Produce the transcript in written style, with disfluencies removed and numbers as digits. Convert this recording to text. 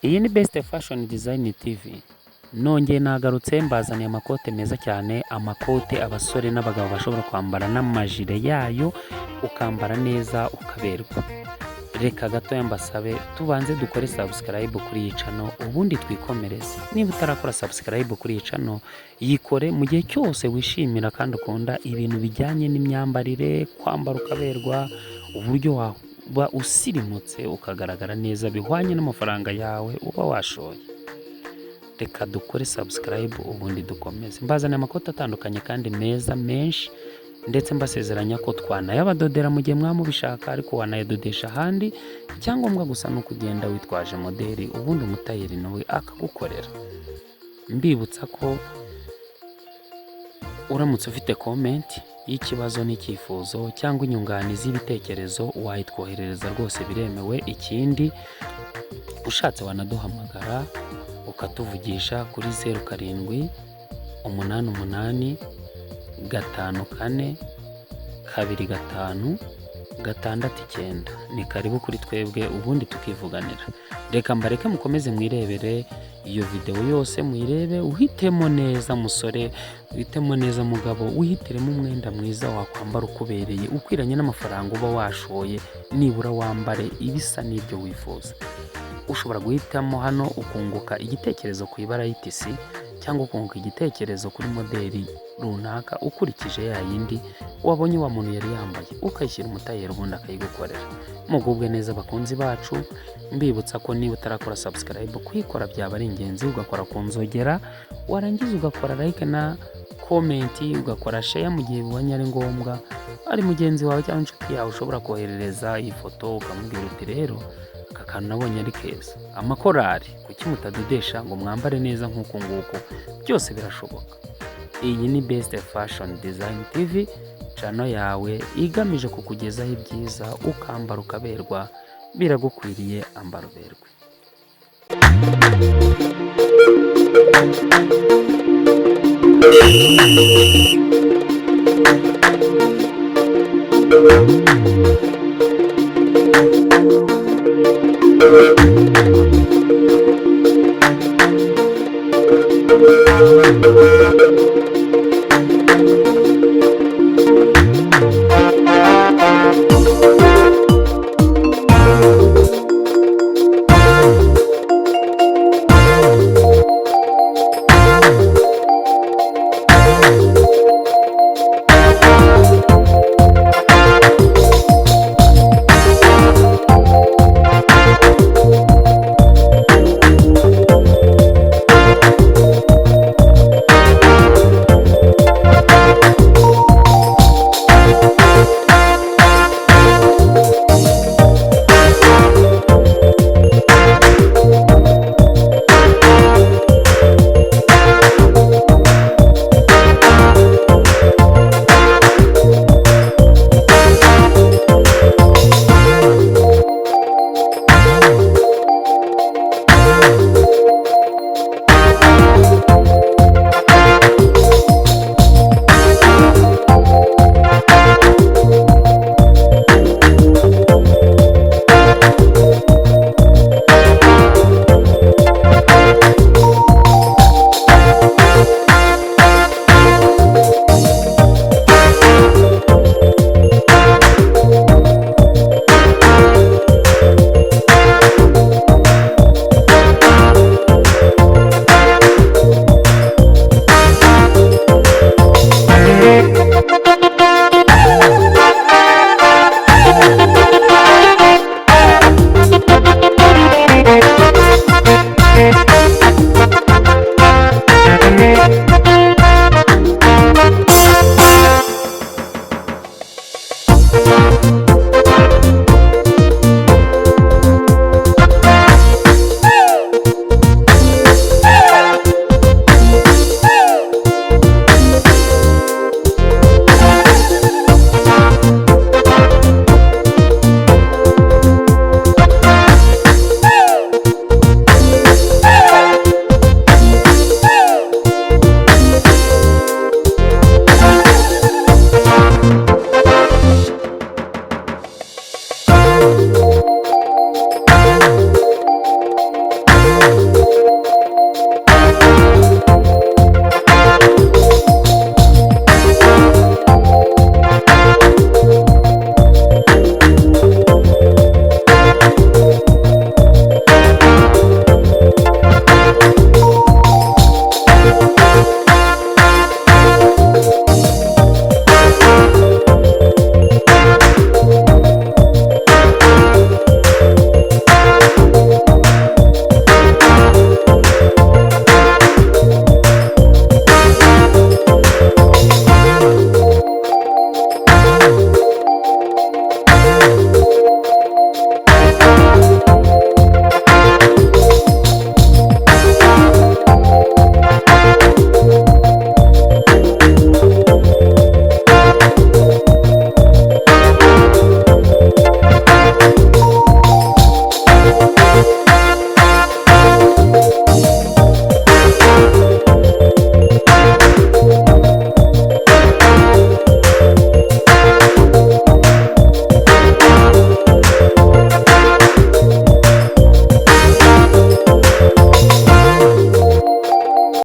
Iyi ni Best Fashion Design TV. Nongeye nagarutse mbazaniye amakote meza cyane, amakote abasore n'abagabo bashobora kwambara n'amajire yayo, ukambara neza ukaberwa. Reka gato mbasabe tubanze dukore subscribe kuri iyi channel ubundi twikomereze. Niba utarakora subscribe kuri iyi channel, yikore mu gihe cyose wishimira kandi ukunda ibintu bijyanye n'imyambarire, kwambara ukaberwa, uburyo waba usirimutse ukagaragara neza bihwanye n'amafaranga yawe uba washoye. Reka dukore subscribe ubundi dukomeze. Mbazaniye amakote atandukanye kandi meza menshi, ndetse mbasezeranya ko twanayabadodera mu gihe mwamubishaka, ariko wanayadodesha ahandi. Icyangombwa gusa no kugenda witwaje modeli ubundi umutayeri nawe akagukorera. Mbibutsa ko uramutse ufite comment y'ikibazo n'icyifuzo cyangwa inyunganizi y'ibitekerezo wayitwoherereza, rwose biremewe. Ikindi ushatse wanaduhamagara ukatuvugisha kuri 0788 54 25 69. Ni karibu kuri twebwe ubundi tukivuganira. Reka mbareke mukomeze mwirebere iyo video yose, mwirebe uhitemo neza musore, uhitemo neza mugabo, uhitiremo umwenda mwiza wakwambara ukubereye ukwiranye n'amafaranga uba washoye, nibura wambare ibisa n'ibyo wifuza. Ushobora guhitamo hano ukunguka igitekerezo ku ibara y'itisi, cyangwa ukunguka igitekerezo kuri modeli runaka ukurikije ya yindi wabonye wa muntu yari yambaye, ukayishyira umutayeri ubundi akayigukorera. Mugubwe neza bakunzi bacu, mbibutsa ko niba utarakora subscribe kuyikora byaba ari ingenzi, ugakora ku nzogera, warangiza ugakora like na comment, ugakora share mu gihe bibonye ari ngombwa. Ari mugenzi wawe cyangwa inshuti yawe ushobora koherereza iyi foto ukamubwira uti rero aka kantu nabonye ari keza. Amakorari kuki mutadodesha ngo mwambare neza nk'uko nguko? Byose birashoboka. Iyi ni Best Fashion Design TV, channel yawe igamije kukugezaho ibyiza ukambara ukaberwa, biragukwiriye ambara uberwe. Thank you.